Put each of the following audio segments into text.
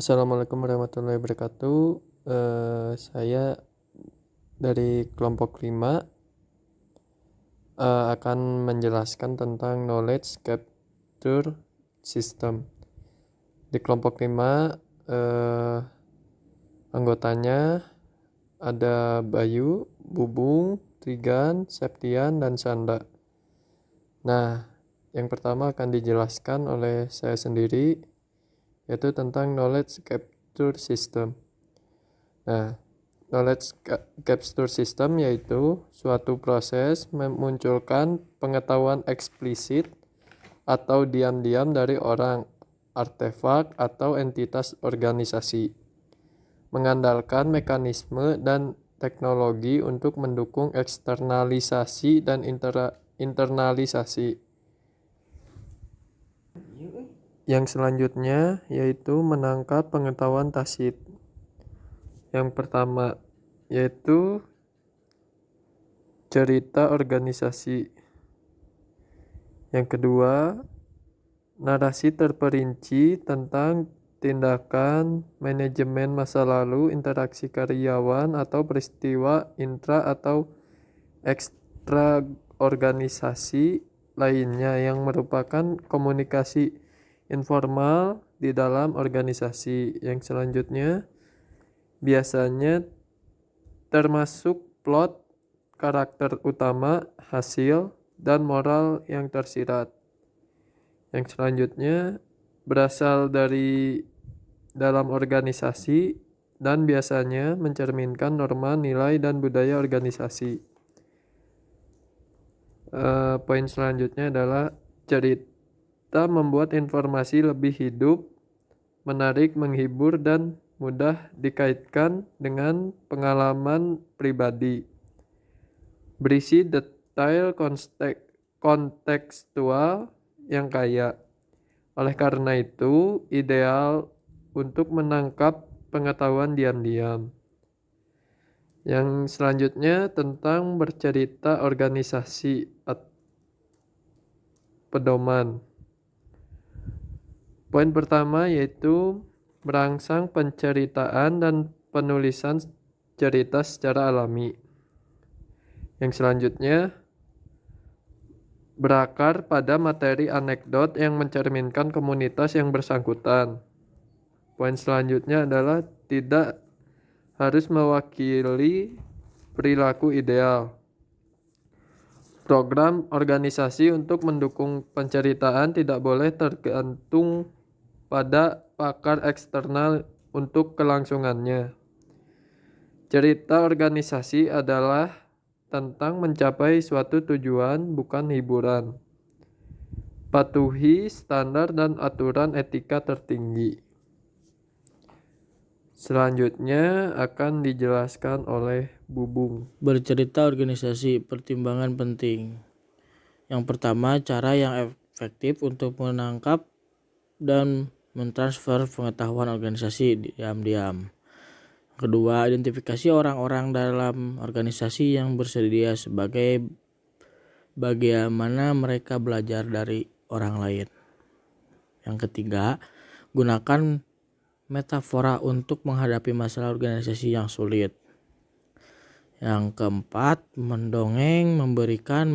Assalamualaikum warahmatullahi wabarakatuh. Saya dari kelompok 5 akan menjelaskan tentang knowledge capture system. Di kelompok 5 anggotanya ada Bayu, Bubung, Trigan, Septian, dan Sanda. Nah, yang pertama akan dijelaskan oleh saya sendiri, yaitu tentang knowledge capture system. Nah, knowledge capture system yaitu suatu proses memunculkan pengetahuan eksplisit atau diam-diam dari orang, artefak, atau entitas organisasi, mengandalkan mekanisme dan teknologi untuk mendukung eksternalisasi dan internalisasi. Yang selanjutnya yaitu menangkap pengetahuan tacit. Yang pertama yaitu cerita organisasi. Yang kedua, narasi terperinci tentang tindakan, manajemen masa lalu, interaksi karyawan, atau peristiwa intra atau ekstra organisasi lainnya yang merupakan komunikasi informal di dalam organisasi. Yang selanjutnya biasanya termasuk plot, karakter utama, hasil, dan moral yang tersirat. Yang selanjutnya berasal dari dalam organisasi dan biasanya mencerminkan norma, nilai, dan budaya organisasi. Poin selanjutnya adalah cerita membuat informasi lebih hidup, menarik, menghibur, dan mudah dikaitkan dengan pengalaman pribadi. Berisi detail kontekstual yang kaya. Oleh karena itu, ideal untuk menangkap pengetahuan diam-diam. Yang selanjutnya tentang bercerita organisasi atau pedoman. Poin pertama yaitu merangsang penceritaan dan penulisan cerita secara alami. Yang selanjutnya berakar pada materi anekdot yang mencerminkan komunitas yang bersangkutan. Poin selanjutnya adalah tidak harus mewakili perilaku ideal. Program organisasi untuk mendukung penceritaan tidak boleh tergantung pada pakar eksternal untuk kelangsungannya. Cerita organisasi adalah tentang mencapai suatu tujuan, bukan hiburan. Patuhi standar dan aturan etika tertinggi. Selanjutnya akan dijelaskan oleh Bubung. Bercerita organisasi, pertimbangan penting. Yang pertama, cara yang efektif untuk menangkap dan mentransfer pengetahuan organisasi diam-diam. Kedua, identifikasi orang-orang dalam organisasi yang bersedia sebagai bagaimana mereka belajar dari orang lain. Yang ketiga, gunakan metafora untuk menghadapi masalah organisasi yang sulit. Yang keempat, mendongeng memberikan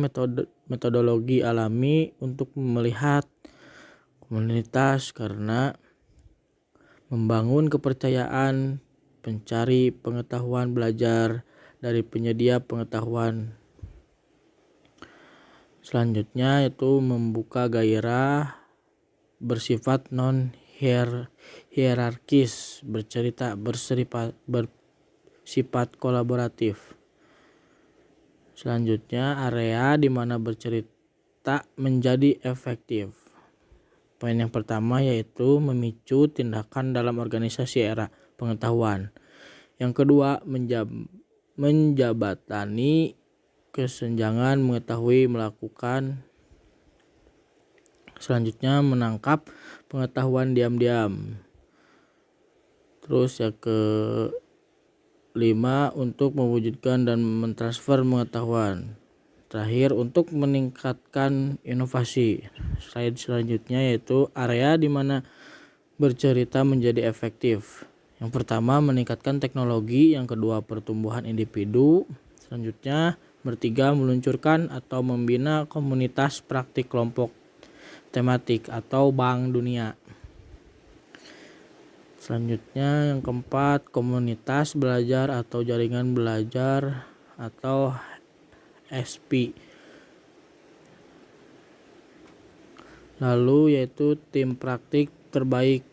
metodologi alami untuk melihat komunitas karena membangun kepercayaan pencari pengetahuan belajar dari penyedia pengetahuan. Selanjutnya itu membuka gairah bersifat non-hierarkis, bercerita bersifat kolaboratif. Selanjutnya area di mana bercerita menjadi efektif. Poin yang pertama yaitu memicu tindakan dalam organisasi era pengetahuan. Yang kedua menjabatani kesenjangan mengetahui melakukan. Selanjutnya menangkap pengetahuan diam-diam. Terus yang kelima untuk mewujudkan dan mentransfer pengetahuan. Terakhir untuk meningkatkan inovasi. Slide selanjutnya yaitu area di mana bercerita menjadi efektif. Yang pertama, meningkatkan teknologi. Yang kedua, pertumbuhan individu. Selanjutnya, bertiga, meluncurkan atau membina komunitas praktik kelompok tematik atau bank dunia. Selanjutnya, yang keempat, komunitas belajar atau jaringan belajar atau SP. Lalu yaitu tim praktik terbaik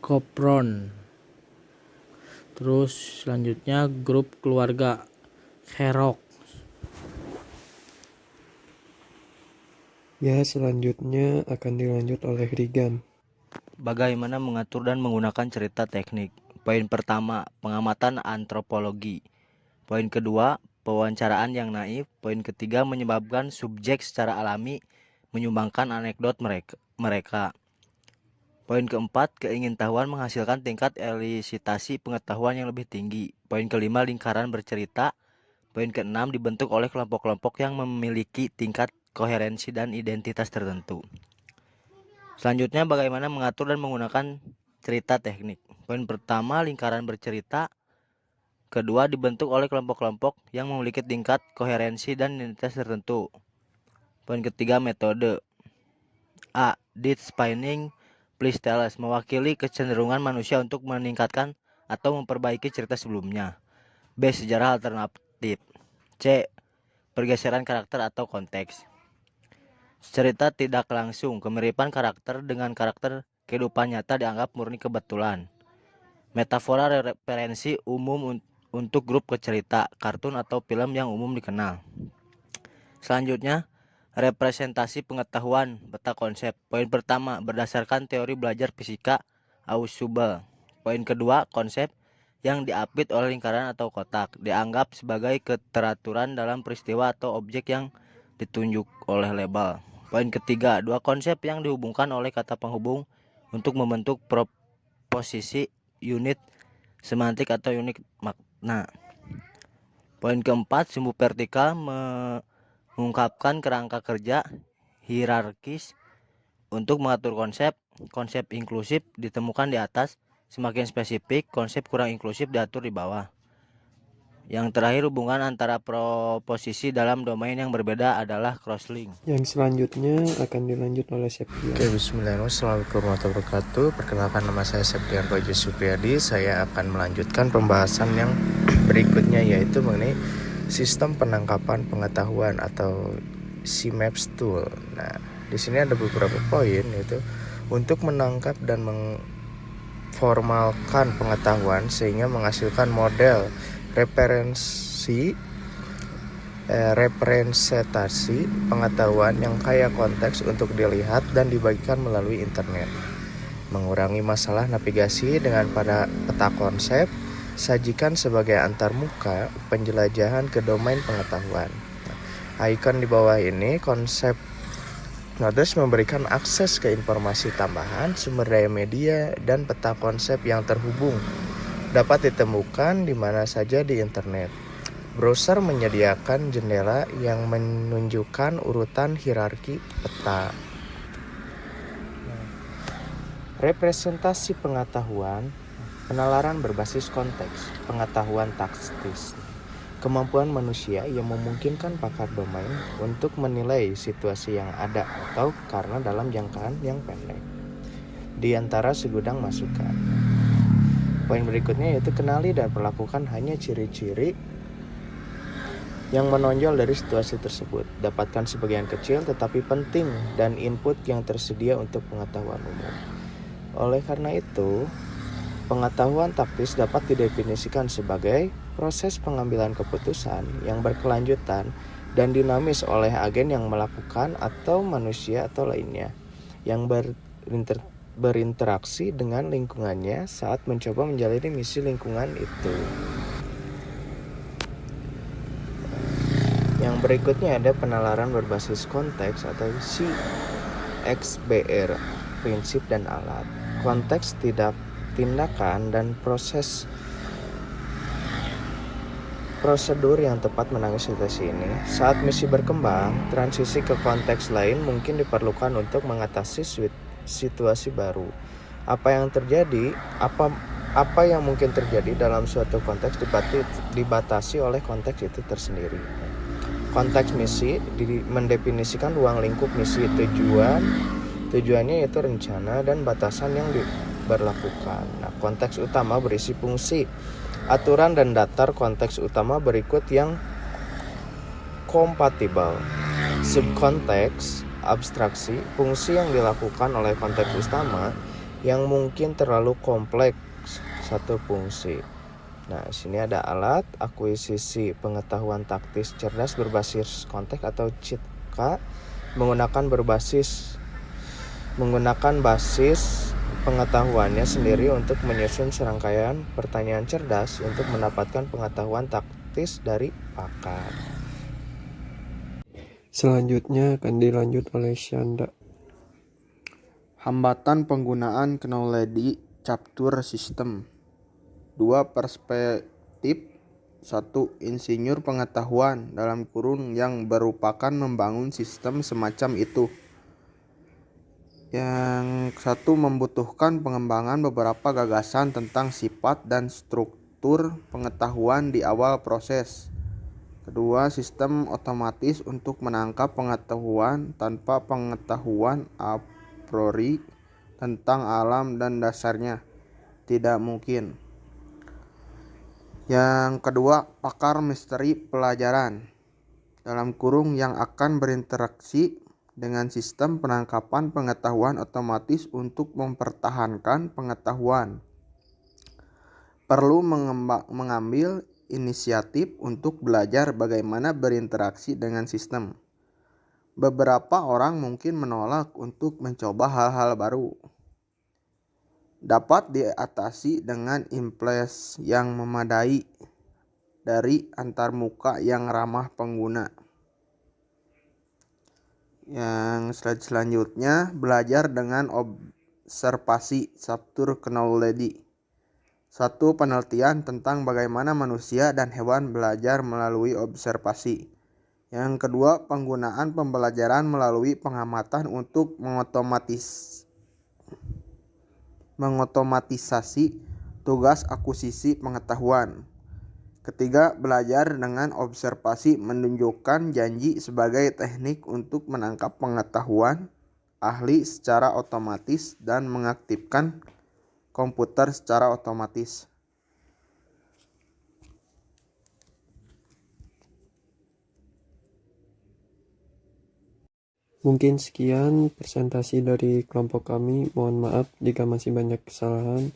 Kopron. Terus selanjutnya grup keluarga Herok. Ya, selanjutnya akan dilanjut oleh Rigan. Bagaimana mengatur dan menggunakan cerita teknik? Poin pertama, pengamatan antropologi. Poin kedua, pewawancaraan yang naif. Poin ketiga, menyebabkan subjek secara alami menyumbangkan anekdot mereka. Poin keempat, keingintahuan menghasilkan tingkat elisitasi pengetahuan yang lebih tinggi. Poin kelima, lingkaran bercerita. Poin keenam, dibentuk oleh kelompok-kelompok yang memiliki tingkat koherensi dan identitas tertentu. Selanjutnya, bagaimana mengatur dan menggunakan cerita teknik. Poin pertama, lingkaran bercerita. Kedua, dibentuk oleh kelompok-kelompok yang memiliki tingkat koherensi dan identitas tertentu. Poin ketiga, metode. A. Did spinning please tell us, mewakili kecenderungan manusia untuk meningkatkan atau memperbaiki cerita sebelumnya. B. Sejarah alternatif. C. Pergeseran karakter atau konteks. Cerita tidak langsung, kemiripan karakter dengan karakter kehidupan nyata dianggap murni kebetulan. Metafora referensi umum untuk grup cerita, kartun atau film yang umum dikenal. Selanjutnya, representasi pengetahuan, peta konsep. Poin pertama, berdasarkan teori belajar fisika Ausubel. Poin kedua, konsep yang diapit oleh lingkaran atau kotak, dianggap sebagai keteraturan dalam peristiwa atau objek yang ditunjuk oleh label. Poin ketiga, dua konsep yang dihubungkan oleh kata penghubung untuk membentuk proposisi unit semantik atau unit makna. Poin keempat, sumbu vertikal mengungkapkan kerangka kerja hierarkis untuk mengatur konsep. Konsep inklusif ditemukan di atas, semakin spesifik konsep kurang inklusif diatur di bawah. Yang terakhir, hubungan antara proposisi dalam domain yang berbeda adalah crosslink. Yang selanjutnya akan dilanjut oleh Septian. Oke, bismillahirrahmanirrahim. Assalamualaikum warahmatullahi wabarakatuh. Perkenalkan, nama saya Septian Roji Supriyadi. Saya akan melanjutkan pembahasan yang berikutnya, yaitu mengenai sistem penangkapan pengetahuan atau CMAPS tool. Nah, di sini ada beberapa poin, yaitu untuk menangkap dan mengformalkan pengetahuan sehingga menghasilkan model representasi pengetahuan yang kaya konteks untuk dilihat dan dibagikan melalui internet. Mengurangi masalah navigasi dengan pada peta konsep, sajikan sebagai antarmuka penjelajahan ke domain pengetahuan. Icon di bawah ini konsep Notes memberikan akses ke informasi tambahan, sumber daya media, dan peta konsep yang terhubung dapat ditemukan di mana saja di internet. Browser menyediakan jendela yang menunjukkan urutan hierarki peta. Representasi pengetahuan, penalaran berbasis konteks, pengetahuan taktis, kemampuan manusia yang memungkinkan pakar domain untuk menilai situasi yang ada atau karena dalam jangkaan yang pendek. Di antara segudang masukan. Poin berikutnya yaitu kenali dan perlakukan hanya ciri-ciri yang menonjol dari situasi tersebut. Dapatkan sebagian kecil tetapi penting dan input yang tersedia untuk pengetahuan umum. Oleh karena itu, pengetahuan taktis dapat didefinisikan sebagai proses pengambilan keputusan yang berkelanjutan dan dinamis oleh agen yang melakukan atau manusia atau lainnya yang berinteraksi dengan lingkungannya saat mencoba menjalani misi lingkungan itu. Yang berikutnya ada penalaran berbasis konteks atau CXBR, prinsip dan alat. Konteks tindakan dan prosedur yang tepat menangani situasi ini. Saat misi berkembang, transisi ke konteks lain mungkin diperlukan untuk mengatasi situasi baru. Apa yang terjadi, apa yang mungkin terjadi dalam suatu konteks dibatasi oleh konteks itu tersendiri. Konteks misi mendefinisikan ruang lingkup misi, tujuannya yaitu rencana dan batasan yang diberlakukan. Nah, konteks utama berisi fungsi, aturan dan datar konteks utama berikut yang kompatibel. Subkonteks, abstraksi, fungsi yang dilakukan oleh konteks utama yang mungkin terlalu kompleks satu fungsi. Nah, sini ada alat akuisisi pengetahuan taktis cerdas berbasis konteks atau CITK menggunakan basis pengetahuannya sendiri untuk menyusun serangkaian pertanyaan cerdas untuk mendapatkan pengetahuan taktis dari pakar. Selanjutnya akan dilanjut oleh Syanda. Hambatan penggunaan knowledge capture system. 2 perspektif. 1. Insinyur pengetahuan yang merupakan membangun sistem semacam itu. Yang satu membutuhkan pengembangan beberapa gagasan tentang sifat dan struktur pengetahuan di awal proses. Kedua, sistem otomatis untuk menangkap pengetahuan tanpa pengetahuan a priori tentang alam dan dasarnya. Tidak mungkin. Yang kedua, pakar misteri pelajaran yang akan berinteraksi dengan sistem penangkapan pengetahuan otomatis untuk mempertahankan pengetahuan. Perlu mengambil inisiatif untuk belajar bagaimana berinteraksi dengan sistem. Beberapa orang mungkin menolak untuk mencoba hal-hal baru. Dapat diatasi dengan impuls yang memadai dari antarmuka yang ramah pengguna. Yang selanjutnya, belajar dengan observasi subtur knowledge. 1. Penelitian tentang bagaimana manusia dan hewan belajar melalui observasi. Yang kedua, penggunaan pembelajaran melalui pengamatan untuk mengotomatisasi tugas akuisisi pengetahuan. Ketiga, belajar dengan observasi menunjukkan janji sebagai teknik untuk menangkap pengetahuan ahli secara otomatis dan mengaktifkan komputer secara otomatis. Mungkin sekian presentasi dari kelompok kami. Mohon maaf jika masih banyak kesalahan.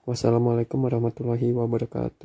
Wassalamualaikum warahmatullahi wabarakatuh.